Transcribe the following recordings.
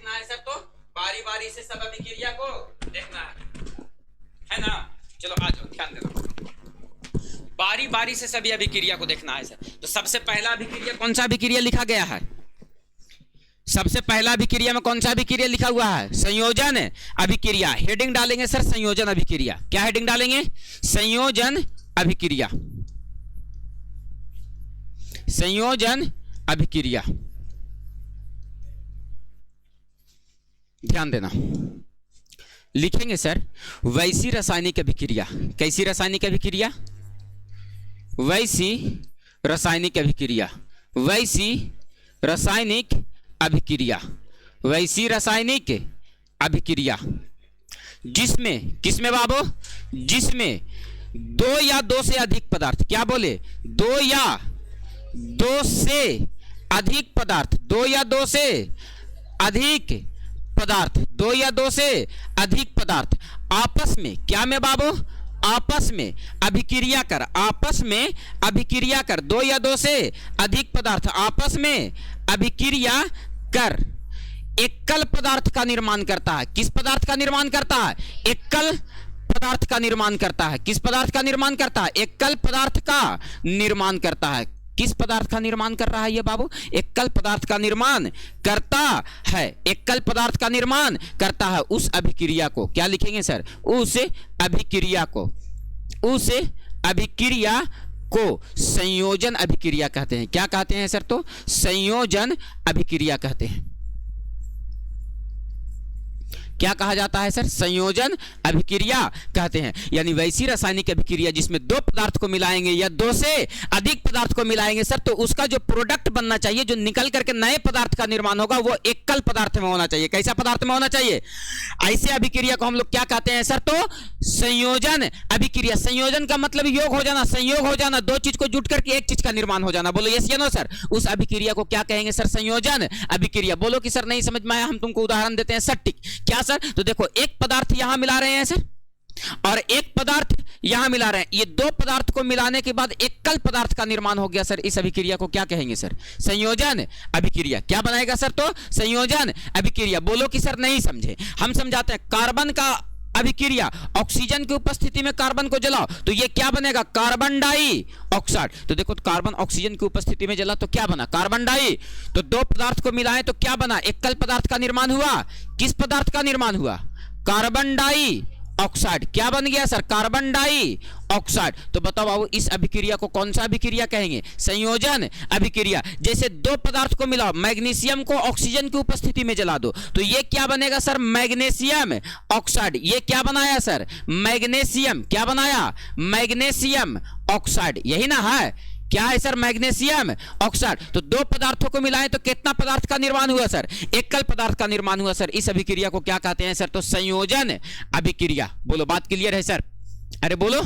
देखना है सर, तो बारी बारी से सब अभिक्रिया को देखना है ना। चलो आ जाओ, ध्यान देना, बारी बारी से सभी अभिक्रिया को देखना है सर। तो सबसे पहला अभिक्रिया कौन सा अभिक्रिया लिखा गया है? सबसे पहला अभिक्रिया में कौन सा अभिक्रिया लिखा हुआ है? संयोजन अभिक्रिया। हेडिंग डालेंगे सर संयोजन अभिक्रिया। क्या हेडिंग डालेंगे? संयोजन अभिक्रिया। संयोजन अभिक्रिया, ध्यान देना। लिखेंगे सर वैसी रासायनिक अभिक्रिया। कैसी रासायनिक अभिक्रिया? वैसी रासायनिक अभिक्रिया। वैसी रासायनिक अभिक्रिया। वैसी रासायनिक अभिक्रिया जिसमें, किसमें बाबू? जिसमें दो या दो से अधिक पदार्थ, क्या बोले? दो या दो से अधिक पदार्थ, दो या दो से अधिक पदार्थ, दो या दो से अधिक पदार्थ आपस में, क्या में बाबू? आपस में अभिक्रिया कर। आपस में अभिक्रिया कर। दो या दो से अधिक पदार्थ आपस में अभिक्रिया कर एकल पदार्थ का निर्माण करता है। किस पदार्थ का निर्माण करता है? एकल पदार्थ का निर्माण करता है। किस पदार्थ का निर्माण करता है? एकल पदार्थ का निर्माण करता है। किस पदार्थ का निर्माण कर रहा है ये बाबू? एकल पदार्थ का निर्माण करता है। एकल पदार्थ का निर्माण करता है। उस अभिक्रिया को क्या लिखेंगे सर? उस अभिक्रिया को, उस अभिक्रिया को संयोजन अभिक्रिया कहते हैं। क्या कहते हैं सर? तो संयोजन अभिक्रिया कहते हैं। क्या कहा जाता है सर? संयोजन अभिक्रिया कहते हैं। यानी वैसी रासायनिक अभिक्रिया जिसमें दो पदार्थ को मिलाएंगे या दो से अधिक पदार्थ को मिलाएंगे सर, तो उसका जो प्रोडक्ट बनना चाहिए, जो निकल करके नए पदार्थ का निर्माण होगा, वो एकल पदार्थ में होना चाहिए। कैसा पदार्थ में होना चाहिए? ऐसे अभिक्रिया को हम लोग क्या कहते हैं सर? तो संयोजन अभिक्रिया। संयोजन का मतलब योग हो जाना, संयोग हो जाना, दो चीज को जुट करके एक चीज का निर्माण हो जाना। बोलो यस या नो सर? उस अभिक्रिया को क्या कहेंगे सर? संयोजन अभिक्रिया। बोलो कि सर नहीं समझ में आया, हम तुमको उदाहरण देते हैं सटीक। क्या सर? तो देखो एक पदार्थ यहां मिला रहे हैं सर और एक पदार्थ यहां मिला रहे हैं। ये दो पदार्थ को मिलाने के बाद एकल पदार्थ का निर्माण हो गया सर। इस अभिक्रिया को क्या कहेंगे सर? संयोजन अभिक्रिया। क्या बनाएगा सर? तो संयोजन अभिक्रिया। बोलो कि सर नहीं समझे, हम समझाते हैं। कार्बन का अभिक्रिया, ऑक्सीजन की उपस्थिति में कार्बन को जलाओ तो ये क्या बनेगा? Carbon dioxide. तो देखो कार्बन ऑक्सीजन की उपस्थिति में जला तो क्या बना? Carbon di. तो दो पदार्थ को मिलाएं तो क्या बना? एकल पदार्थ का निर्माण हुआ। किस पदार्थ का निर्माण हुआ? Carbon dioxide. क्या बन गया सर? Carbon dioxide. तो बताओ बाबू इस अभिक्रिया को कौन सा अभिक्रिया कहेंगे? संयोजन अभिक्रिया। जैसे दो पदार्थ को मिलाओ, मैग्नीशियम को ऑक्सीजन की उपस्थिति में जला दो तो ये क्या बनेगा सर? Magnesium oxide. ये क्या बनाया सर? मैग्नीशियम। क्या बनाया? Magnesium oxide. यही ना है? क्या है सर? Magnesium oxide. तो दो पदार्थों को मिलाएं तो कितना पदार्थ का निर्माण हुआ सर? एकल पदार्थ का निर्माण हुआ सर। इस अभिक्रिया को क्या कहते हैं सर? तो संयोजन अभिक्रिया। बोलो बात क्लियर है सर? अरे बोलो।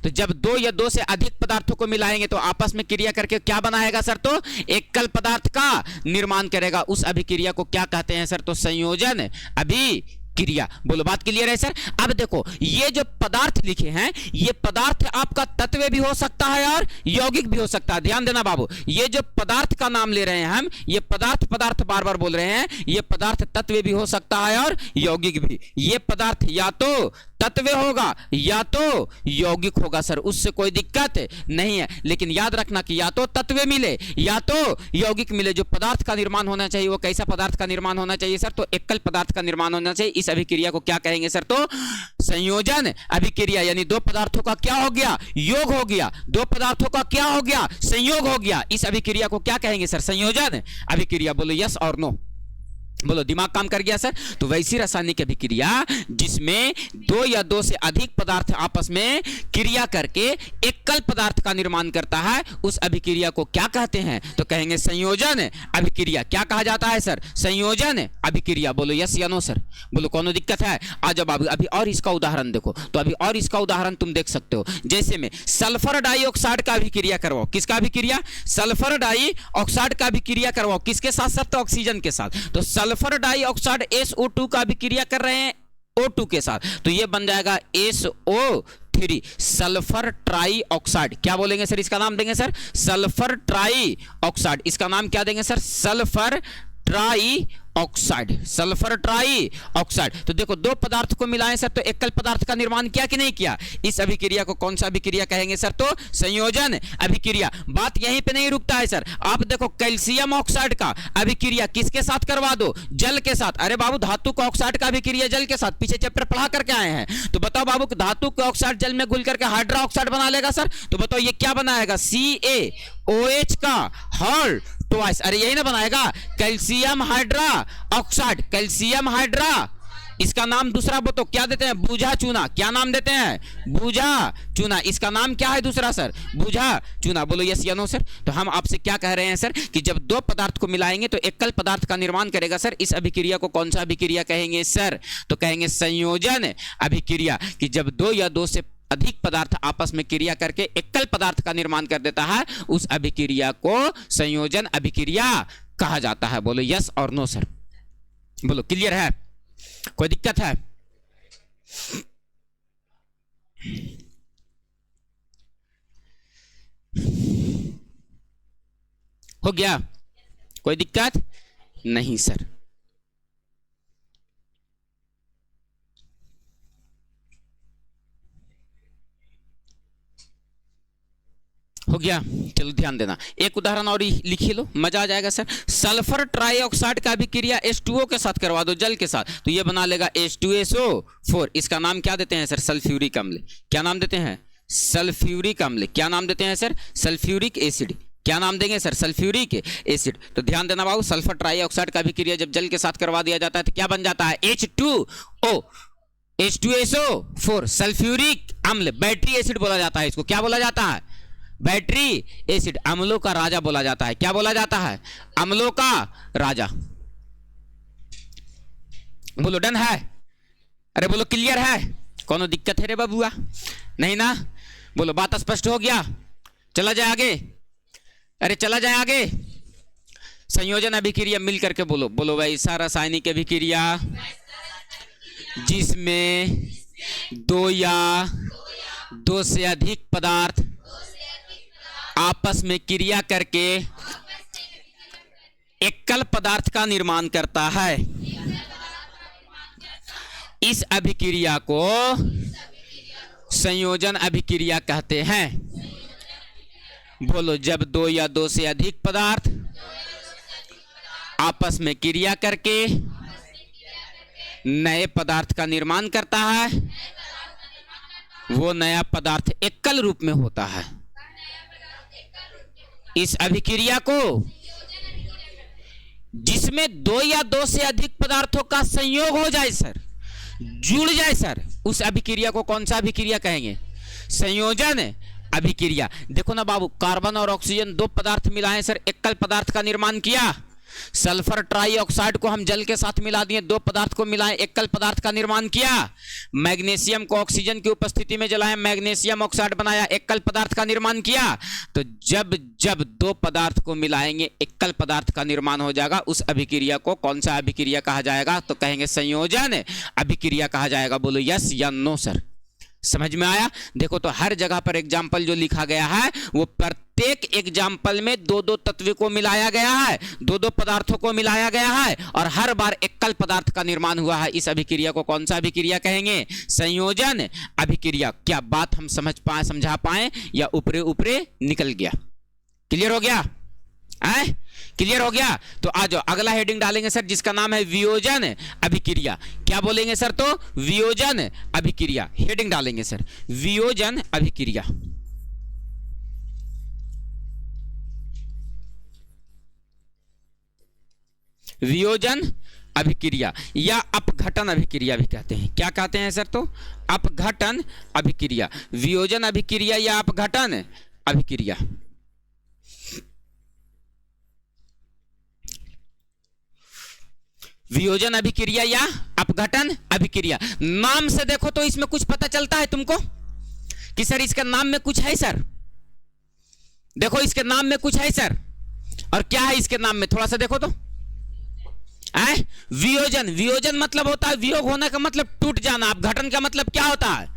तो जब दो या दो से अधिक पदार्थों को मिलाएंगे तो आपस में क्रिया करके क्या बनाएगा सर? तो एकल पदार्थ का निर्माण करेगा। उस अभिक्रिया को क्या कहते हैं सर? तो संयोजन अभिक्रिया। बोलो बात क्लियर है सर? अब देखो ये जो पदार्थ लिखे हैं, ये पदार्थ आपका तत्व भी हो सकता है और यौगिक भी हो सकता है। ध्यान देना बाबू, ये जो पदार्थ का नाम ले रहे हैं हम, ये पदार्थ पदार्थ बार बार बोल रहे हैं, ये पदार्थ तत्व भी हो सकता है और यौगिक भी। ये पदार्थ या तो तत्व होगा या तो यौगिक होगा सर, उससे कोई दिक्कत नहीं है। लेकिन याद रखना कि या तो तत्व मिले या तो यौगिक मिले। जो पदार्थ का निर्माण होना चाहिए वो कैसा पदार्थ का निर्माण होना चाहिए सर? तो एकल पदार्थ का निर्माण होना चाहिए। इस अभिक्रिया को क्या कहेंगे सर? तो संयोजन अभिक्रिया। यानी दो पदार्थों का क्या हो गया? योग हो गया। दो पदार्थों का क्या हो गया? संयोग हो गया। इस अभिक्रिया को क्या कहेंगे सर? संयोजन अभिक्रिया। बोलो यस और नो? बोलो दिमाग काम कर गया सर? तो वैसी रासायनिक अभिक्रिया जिसमें दो या दो से अधिक पदार्थ आपस में क्रिया करके एकल पदार्थ का निर्माण करता है, उस अभिक्रिया को क्या कहते हैं? तो कहेंगे संयोजन अभिक्रिया। क्या कहा जाता है सर? संयोजन अभिक्रिया। बोलो यस या नो सर? बोलो कोनो दिक्कत है? आ जाओ बाबू अभी और इसका उदाहरण देखो। तो अभी और इसका उदाहरण तुम देख सकते हो। जैसे में सल्फर डाइऑक्साइड का अभिक्रिया करवाओ। किसका अभिक्रिया? सल्फर डाइऑक्साइड का अभिक्रिया करवाओ। किसके साथ सर? तो ऑक्सीजन के साथ। तो सल्फर डाइऑक्साइड SO2 का अभिक्रिया कर रहे हैं O2 के साथ, तो ये बन जाएगा SO3 सल्फर ट्राई ऑक्साइड। क्या बोलेंगे सर? इसका नाम देंगे सर सल्फर ट्राई ऑक्साइड। इसका नाम क्या देंगे sir? Sulphur try oxide, sulphur try oxide. तो देखो दो पदार्थ को मिलाएं सर तो एकल पदार्थ का निर्माण किया कि नहीं किया। इस अभिक्रिया को कौन सा अभिक्रिया कहेंगे सर, तो संयोजन अभिक्रिया। बात यहीं पे नहीं रुकता है सर, आप देखो कैल्शियम ऑक्साइड का अभिक्रिया किसके साथ करवा दो, जल के साथ। अरे बाबू धातु का ऑक्साइड का अभिक्रिया जल के साथ, पीछे चैप्टर पढ़ा करके आए हैं। तो बताओ बाबू धातु का ऑक्साइड जल में घुल करके हाइड्रो ऑक्साइड बना लेगा सर। तो बताओ ये क्या बनाएगा, CaOH का हॉल ट्वाइस। अरे यही ना बनाएगा, calcium hydra oxide, calcium hydra. इसका नाम दूसरा बताओ क्या देते हैं, बूझा चूना। क्या नाम देते हैं, बूझा चूना। इसका नाम क्या है दूसरा सर, बूझा चूना। बोलो यस या नो सर। तो हम आपसे क्या कह रहे हैं सर कि जब दो पदार्थ को मिलाएंगे तो एकल पदार्थ का निर्माण करेगा सर। इस अभिक्रिया को कौन सा अभिक्रिया कहेंगे सर, तो कहेंगे संयोजन अभिक्रिया। कि जब दो या दो से अधिक पदार्थ आपस में क्रिया करके एकल पदार्थ का निर्माण कर देता है, उस अभिक्रिया को संयोजन अभिक्रिया कहा जाता है। बोलो यस और नो सर। बोलो क्लियर है, कोई दिक्कत है? हो गया, कोई दिक्कत नहीं सर। हो गया, चलो ध्यान देना। एक उदाहरण और लिखी लो, मजा आ जाएगा सर। सल्फर ट्राइऑक्साइड का अभिक्रिया H2O के साथ करवा दो, जल के साथ, तो ये बना लेगा H2SO4। इसका नाम क्या देते हैं सर, सल्फ्यूरिक अम्ल। क्या नाम देते हैं, सल्फ्यूरिक अम्ल। क्या नाम देते हैं सर, सल्फ्यूरिक एसिड। क्या नाम देंगे सर, सल्फ्यूरिक एसिड। तो ध्यान देना बाबू, सल्फर ट्राइऑक्साइड का अभिक्रिया जब जल के साथ करवा दिया जाता है तो क्या बन जाता है, H2O, H2SO4, सल्फ्यूरिक अम्ल। बैटरी एसिड बोला जाता है इसको। क्या बोला जाता है, बैटरी एसिड। अम्लों का राजा बोला जाता है। क्या बोला जाता है, अम्लों का राजा। बोलो डन है, अरे बोलो क्लियर है, कोनो दिक्कत है रे बबुआ, नहीं ना। बोलो बात स्पष्ट हो गया, चला जाए आगे। अरे चला जाए आगे। संयोजन अभिक्रिया मिल करके बोलो, बोलो वैसा रासायनिक अभिक्रिया जिसमें दो या दो से अधिक पदार्थ आपस में क्रिया करके एकल पदार्थ का निर्माण करता है, इस अभिक्रिया को संयोजन अभिक्रिया कहते हैं। बोलो जब दो या दो से अधिक पदार्थ आपस में क्रिया करके नए पदार्थ का निर्माण करता है, वो नया पदार्थ एकल रूप में होता है। इस अभिक्रिया को जिसमें दो या दो से अधिक पदार्थों का संयोग हो जाए सर, जुड़ जाए सर, उस अभिक्रिया को कौन सा अभिक्रिया कहेंगे, संयोजन अभिक्रिया। देखो ना बाबू, कार्बन और ऑक्सीजन दो पदार्थ मिलाए सर, एकल पदार्थ का निर्माण किया। सल्फर ट्राइऑक्साइड को हम जल के साथ मिला दिए, दो पदार्थ को मिलाएं, एकल पदार्थ का निर्माण किया। मैग्नीशियम को ऑक्सीजन की उपस्थिति में जलाएं, मैग्नीशियम ऑक्साइड बनाया, एकल पदार्थ का निर्माण किया। तो जब जब दो पदार्थ को मिलाएंगे एकल पदार्थ का निर्माण हो जाएगा, उस अभिक्रिया को कौन सा अभिक्रिया कहा जाएगा, तो कहेंगे संयोजन अभिक्रिया कहा जाएगा। बोलो यस या नो सर। समझ में आया? देखो तो हर जगह पर एग्जाम्पल जो लिखा गया है वो प्रत्येक एग्जाम्पल में दो दो तत्व को मिलाया गया है, दो दो पदार्थों को मिलाया गया है, और हर बार एकल पदार्थ का निर्माण हुआ है। इस अभिक्रिया को कौन सा अभिक्रिया कहेंगे, संयोजन अभिक्रिया। क्या बात हम समझ पाए, समझा पाए, या ऊपरे ऊपरे निकल गया? क्लियर हो गया? क्लियर हो गया? तो आ जाओ, अगला हेडिंग डालेंगे सर जिसका नाम है वियोजन अभिक्रिया। क्या बोलेंगे सर, तो वियोजन अभिक्रिया। हेडिंग डालेंगे सर वियोजन अभिक्रिया। वियोजन अभिक्रिया या अपघटन अभिक्रिया भी कहते हैं। क्या कहते हैं सर, तो अपघटन अभिक्रिया। वियोजन अभिक्रिया या अपघटन अभिक्रिया। वियोजन अभिक्रिया या अपघटन अभिक्रिया। नाम से देखो तो इसमें कुछ पता चलता है तुमको कि सर इसके नाम में कुछ है सर। देखो इसके नाम में कुछ है सर, और क्या है इसके नाम में, थोड़ा सा देखो तो। वियोजन, वियोजन मतलब होता है वियोग होने का मतलब टूट जाना। अपघटन का मतलब क्या होता है,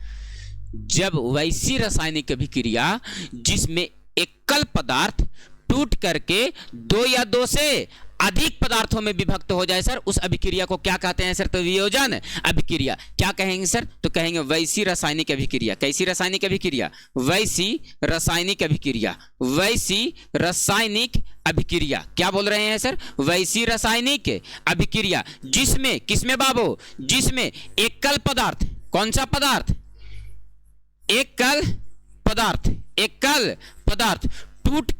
जब वैसी रासायनिक अभिक्रिया जिसमें एकल पदार्थ टूट करके दो या दो से अधिक पदार्थों में विभक्त हो जाए सर, उस अभिक्रिया को क्या कहते हैं सर? तो वियोजन अभिक्रिया। क्या कहेंगे सर? तो कहेंगे वैसी रासायनिक अभिक्रिया। कैसी रासायनिक अभिक्रिया? वैसी रासायनिक अभिक्रिया। वैसी रासायनिक अभिक्रिया। क्या बोल रहे हैं सर? वैसी रासायनिक अभिक्रिया जिसमें, किसमें बाबू? जिसमें एकल पदार्थ, कौन सा पदार्थ? एकल पदार्थ, एकल पदार्थ टूट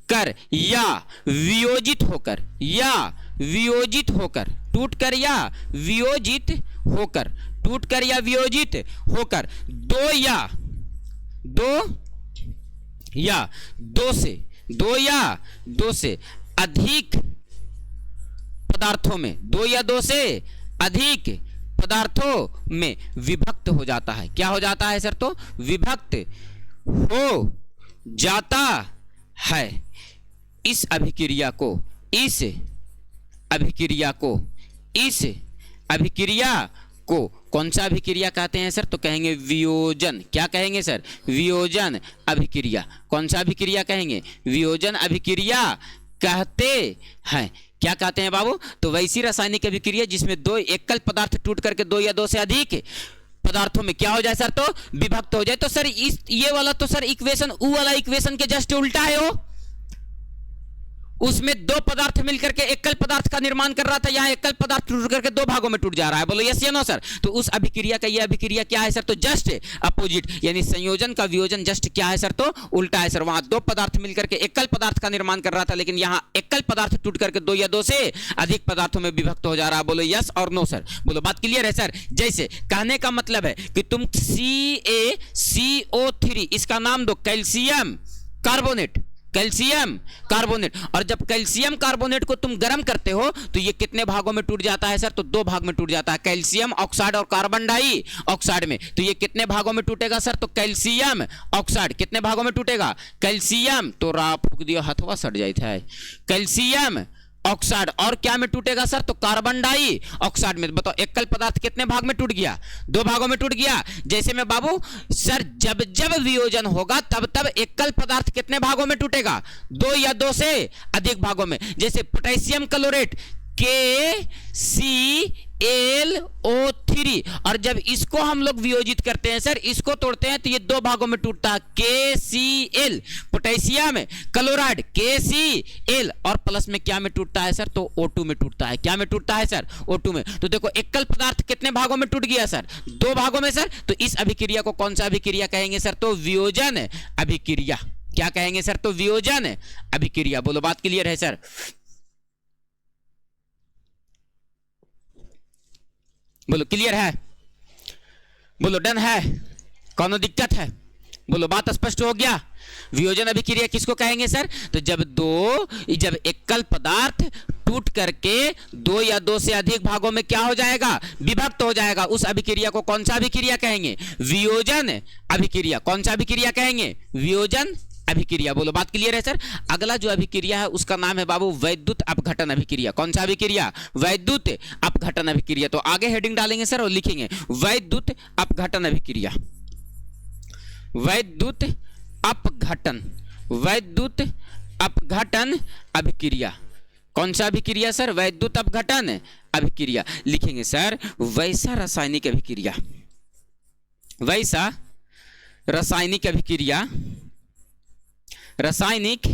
कर या वियोजित होकर, या वियोजित होकर, टूट कर या वियोजित होकर, टूट कर या वियोजित होकर दो या दो से अधिक पदार्थों में, दो या दो से अधिक पदार्थों में विभक्त हो जाता है। क्या हो जाता है सर? तो विभक्त हो जाता है। इस अभिक्रिया को कौन सा अभिक्रिया कहते हैं सर? तो कहेंगे वियोजन। क्या कहेंगे सर? वियोजन अभिक्रिया। कौन सा अभिक्रिया कहेंगे? वियोजन अभिक्रिया कहते हैं। क्या कहते हैं बाबू? तो वैसी रासायनिक अभिक्रिया जिसमें दो एकल पदार्थ टूट करके दो या दो से अधिक पदार्थों में क्या हो जाए सर? तो विभक्त हो जाए। तो सर ये वाला तो सर इक्वेशन ऊ वाला इक्वेशन के जस्ट उल्टा है। वो उसमें दो पदार्थ मिलकर के एकल पदार्थ का निर्माण कर रहा था, यहां एकल पदार्थ टूट करके दो भागों में टूट जा रहा है। बोलो यस या नो सर? तो उस अभिक्रिया का यह अभिक्रिया क्या है सर? तो जस्ट अपोजिट, यानी संयोजन का वियोजन जस्ट क्या है सर? तो उल्टा है सर। वहां दो पदार्थ मिलकर के एकल पदार्थ का निर्माण कर रहा था, लेकिन यहां एकल पदार्थ टूट करके दो या दो से अधिक पदार्थों में विभक्त हो जा रहा है। बोलो यस और नो सर? बोलो बात क्लियर है सर? जैसे कहने का मतलब है कि तुम CaCO3 इसका नाम दो कैल्शियम कार्बोनेट, कैल्शियम कार्बोनेट, और जब कैल्शियम कार्बोनेट को तुम गर्म करते हो तो ये कितने भागों में टूट जाता है सर? तो दो भाग में टूट जाता है, कैल्शियम ऑक्साइड और कार्बन डाई ऑक्साइड में। तो ये कितने भागों में टूटेगा सर? तो कैल्शियम ऑक्साइड कितने भागों में टूटेगा? कैल्शियम तो रा फूक दिया हथवा सट जाता है, कैल्शियम ऑक्साइड, और क्या में टूटेगा सर? तो कार्बन डाई ऑक्साइड में। बताओ एकल पदार्थ कितने भाग में टूट गया? दो भागों में टूट गया। जैसे में बाबू सर जब जब वियोजन होगा तब तब एकल पदार्थ कितने भागों में टूटेगा? दो या दो से अधिक भागों में। जैसे पोटेशियम क्लोरेट KClO3, और जब इसको हम लोग वियोजित करते हैं सर, इसको तोड़ते हैं तो ये दो भागों में टूटता है, KCl पोटेशियम क्लोराइड KCl, और प्लस में क्या में टूटता है सर? तो O2 में टूटता है। क्या में टूटता है सर? O2 में। तो देखो एकल पदार्थ कितने भागों में टूट गया सर? दो भागों में सर। तो इस अभिक्रिया को कौन सा अभिक्रिया कहेंगे सर? तो वियोजन अभिक्रिया। क्या कहेंगे सर? तो वियोजन अभिक्रिया। बोलो बात क्लियर है सर? बोलो क्लियर है? बोलो डन है? कौन दिक्कत है? बोलो बात स्पष्ट हो गया? वियोजन अभिक्रिया किसको कहेंगे सर? तो जब एकल पदार्थ टूट करके दो या दो से अधिक भागों में क्या हो जाएगा? विभक्त हो जाएगा। उस अभिक्रिया को कौन सा अभिक्रिया कहेंगे? वियोजन अभिक्रिया। कौन सा अभिक्रिया कहेंगे? वियोजन अभिक्रिया। बोलो बात क्लियर है सर? अगला जो अभिक्रिया है उसका नाम है बाबू वैद्युत अपघटन अभिक्रिया। कौन सा अभिक्रिया? वैद्युत अपघटन अभिक्रिया। तो आगे हेडिंग डालेंगे सर और लिखेंगे वैद्युत अपघटन अभिक्रिया। वैद्युत अपघटन, वैद्युत अपघटन अभिक्रिया। कौन सा अभिक्रिया सर? वैद्युत अपघटन अभिक्रिया। लिखेंगे सर वैसा रासायनिक अभिक्रिया, वैसा रासायनिक अभिक्रिया, रासायनिक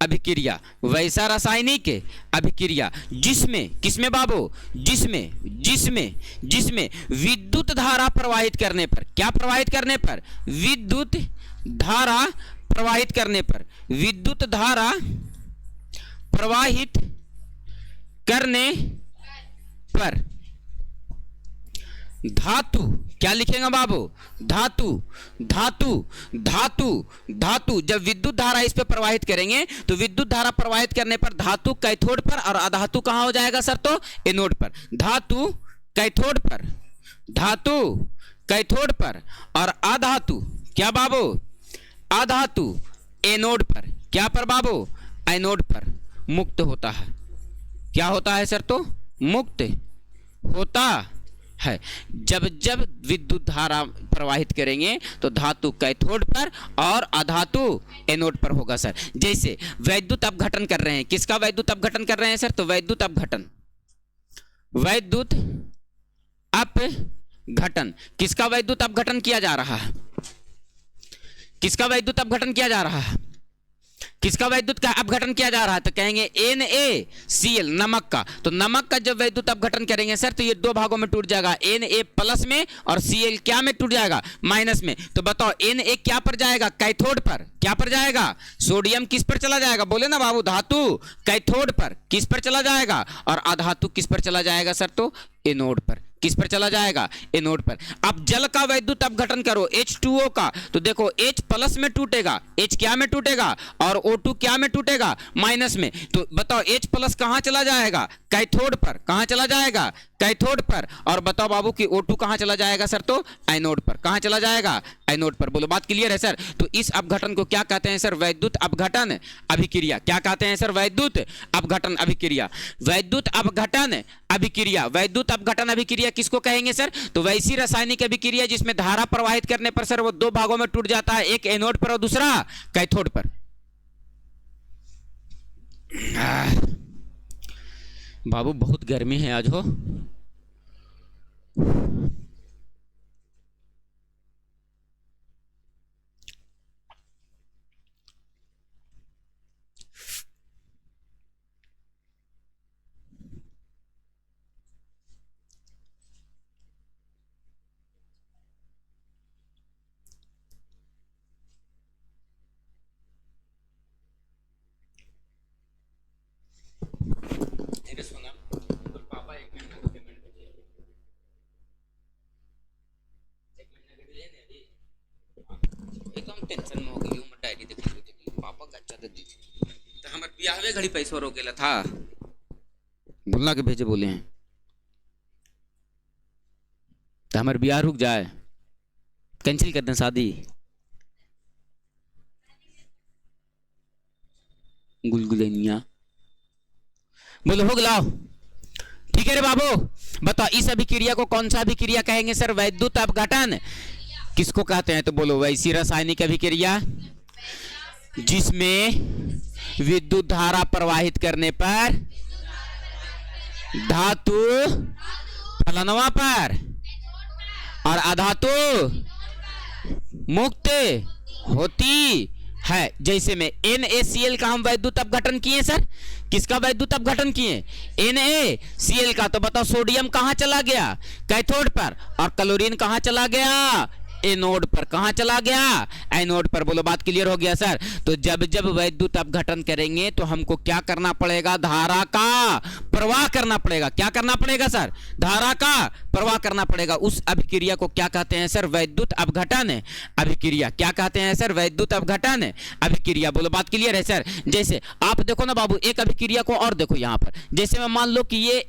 अभिक्रिया, वैसा रासायनिक अभिक्रिया जिसमें, किसमें बाबू? जिसमें विद्युत धारा प्रवाहित करने पर, क्या प्रवाहित करने पर? विद्युत धारा प्रवाहित करने पर, विद्युत धारा प्रवाहित करने पर धातु, क्या लिखेगा बाबू? धातु, धातु, धातु, धातु। जब विद्युत धारा इस पे प्रवाहित करेंगे तो विद्युत धारा प्रवाहित करने पर धातु कैथोड पर और अधातु कहां हो जाएगा सर? तो एनोड पर। धातु कैथोड पर, धातु कैथोड पर, और अधातु क्या बाबू? अधातु एनोड पर। क्या पर बाबू? एनोड पर मुक्त होता है। क्या होता है सर? तो मुक्त होता है। जब जब विद्युत धारा प्रवाहित करेंगे तो धातु कैथोड पर और अधातु एनोड पर होगा सर। जैसे वैद्युत अपघटन कर रहे हैं, किसका वैद्युत अपघटन कर रहे हैं सर? तो वैद्युत अपघटन, वैद्युत अपघटन, किसका वैद्युत अपघटन किया जा रहा है? किसका वैद्युत अपघटन किया जा रहा है? किसका वैद्युत का अपघटन किया जा रहा है? तो कहेंगे NaCl, नमक का। तो नमक का जब वैद्युत अपघटन करेंगे सर तो ये दो भागों में टूट जाएगा, Na प्लस में और Cl क्या में टूट जाएगा? माइनस में। तो बताओ Na क्या पर जाएगा? कैथोड पर। क्या पर जाएगा? सोडियम किस पर चला जाएगा? बोले ना बाबू, धातु कैथोड पर किस पर चला जाएगा, और अधातु किस पर चला जाएगा सर? तो एनोड पर। किस पर चला जाएगा? एनोड पर। अब जल का वैद्युत अपघटन करो H2O का, तो देखो H प्लस में टूटेगा, H क्या में टूटेगा, और O2 क्या में टूटेगा? माइनस में। तो बताओ H प्लस कहां चला जाएगा? कैथोड पर। कहां चला जाएगा? कैथोड पर। और बताओ बाबू कि O2 कहां चला जाएगा सर? तो एनोड पर। कहां चला जाएगा? एनोड पर। बोलो बात क्लियर है सर? तो इस अपघटन को क्या कहते हैं सर? वैद्युत अपघटन अभिक्रिया। क्या कहते हैं सर? वैद्युत अपघटन अभिक्रिया। वैद्युत अपघटन अभिक्रिया, वैद्युत अपघटन अभिक्रिया किसको कहेंगे सर? तो वैसी रासायनिक अभिक्रिया जिसमें धारा प्रवाहित करने पर सर वो दो भागों में टूट जाता है, एक एनोड पर और दूसरा कैथोड पर। बाबू बहुत गर्मी है आज हो। टेंशन में हो गई हूं, डायरी देख ली पापा गच्चा दे दी तो हमर बियाहवे घड़ी पैसा रोकेला था, बोलना के भेजे बोले हैं तो हमर बियाह रुक जाए, कैंसिल कर दें शादी। गुलगुलेनिया बोलो हो गलाओ। ठीक है रे बाबू, बताओ इस अभिक्रिया को कौन सा अभिक्रिया कहेंगे सर? वैद्युत अपघटन किसको कहते हैं? तो बोलो वैसी रासायनिक अभिक्रिया जिसमें विद्युत धारा प्रवाहित करने पर धातु फलनवा पर और अधातु मुक्त होती है। जैसे में NaCl का हम वैद्युत अपघटन किए सर, किसका वैद्युत अपघटन किए? NaCl का। तो बताओ सोडियम कहां चला गया? कैथोड पर। और क्लोरीन कहां चला गया? एनोड पर। कहां चला गया? एनोड पर। बोलो बात क्लियर हो गया सर? तो जब जब वैद्युत अपघटन करेंगे तो हमको क्या करना पड़ेगा? धारा का प्रवाह करना पड़ेगा। क्या करना पड़ेगा सर? धारा का प्रवाह करना पड़ेगा। उस अभिक्रिया को क्या कहते हैं सर? वैद्युत अपघटन अभिक्रिया। क्या कहते हैं सर? वैद्युत अपघटन अभिक्रिया। बोलो बात क्लियर है सर? जैसे आप देखो ना बाबू एक अभिक्रिया को और देखो यहां पर, जैसे मैं मान लो कि ये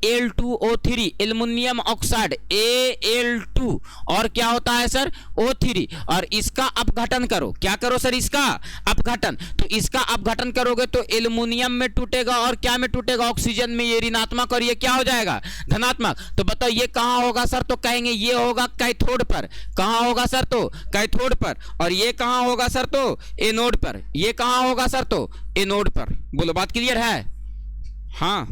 Al2O3 एल्युमिनियम ऑक्साइड Al2 और क्या होता है सर? O3, और इसका अपघटन करो। क्या करो सर? इसका अपघटन। तो इसका अपघटन करोगे तो एल्युमिनियम में टूटेगा और क्या में टूटेगा? ऑक्सीजन में। ये ऋणात्मक और ये क्या हो जाएगा? धनात्मक। तो बताओ ये कहां होगा सर? तो कहेंगे ये होगा कैथोड पर। कहां होगा सर? तो कैथोड पर। और ये कहां होगा सर? तो एनोड पर। ये कहां होगा सर? तो एनोड पर। बोलो बात क्लियर है? हाँ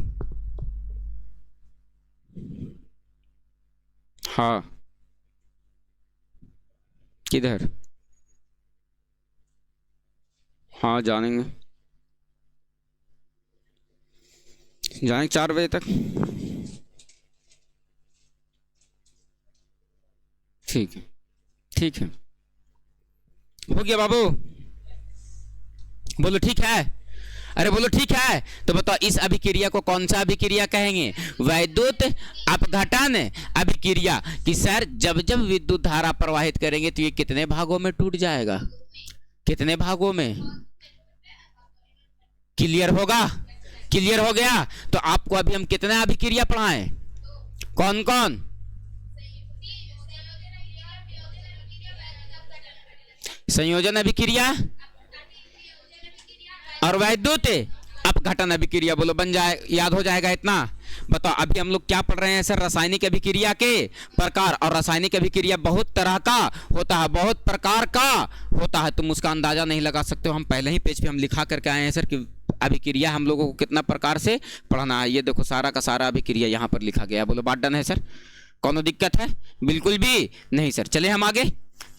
हाँ। किधर? हाँ जानेंगे, जाएंगे 4 बजे तक। ठीक है ठीक है, हो गया बाबू? बोलो ठीक है? अरे बोलो ठीक है। तो बताओ इस अभिक्रिया को कौन सा अभिक्रिया कहेंगे? वैद्युत अपघटन अभिक्रिया। कि सर जब जब विद्युत धारा प्रवाहित करेंगे तो ये कितने भागों में टूट जाएगा? कितने भागों में? क्लियर होगा? क्लियर हो गया? तो आपको अभी हम कितना अभिक्रिया पढ़ाएं? कौन कौन? संयोजन अभिक्रिया और वैद्युत अपघटन अभिक्रिया, बोलो बन जाए, याद हो जाएगा इतना। बताओ अभी हम लोग क्या पढ़ रहे हैं सर, रासायनिक अभिक्रिया के प्रकार। और रासायनिक अभिक्रिया बहुत तरह का होता है, बहुत प्रकार का होता है, तुम उसका अंदाजा नहीं लगा सकते हो। हम पहले ही पेज पे हम लिखा करके आए हैं सर कि अभिक्रिया हम लोगों को कितना प्रकार से पढ़ना है। ये देखो सारा का सारा अभिक्रिया यहाँ पर लिखा गया। बोलो बात डन है सर, कौन दिक्कत है? बिल्कुल भी नहीं सर। चले हम आगे,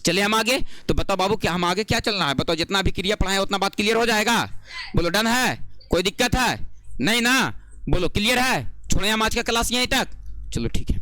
चले हम आगे। तो बताओ बाबू क्या हम आगे क्या चलना है? बताओ जितना अभिक्रिया पढ़ा है उतना बात क्लियर हो जाएगा? बोलो डन है, कोई दिक्कत है? नहीं ना? बोलो क्लियर है? छोड़े हम आज का क्लास यहीं तक, चलो ठीक है।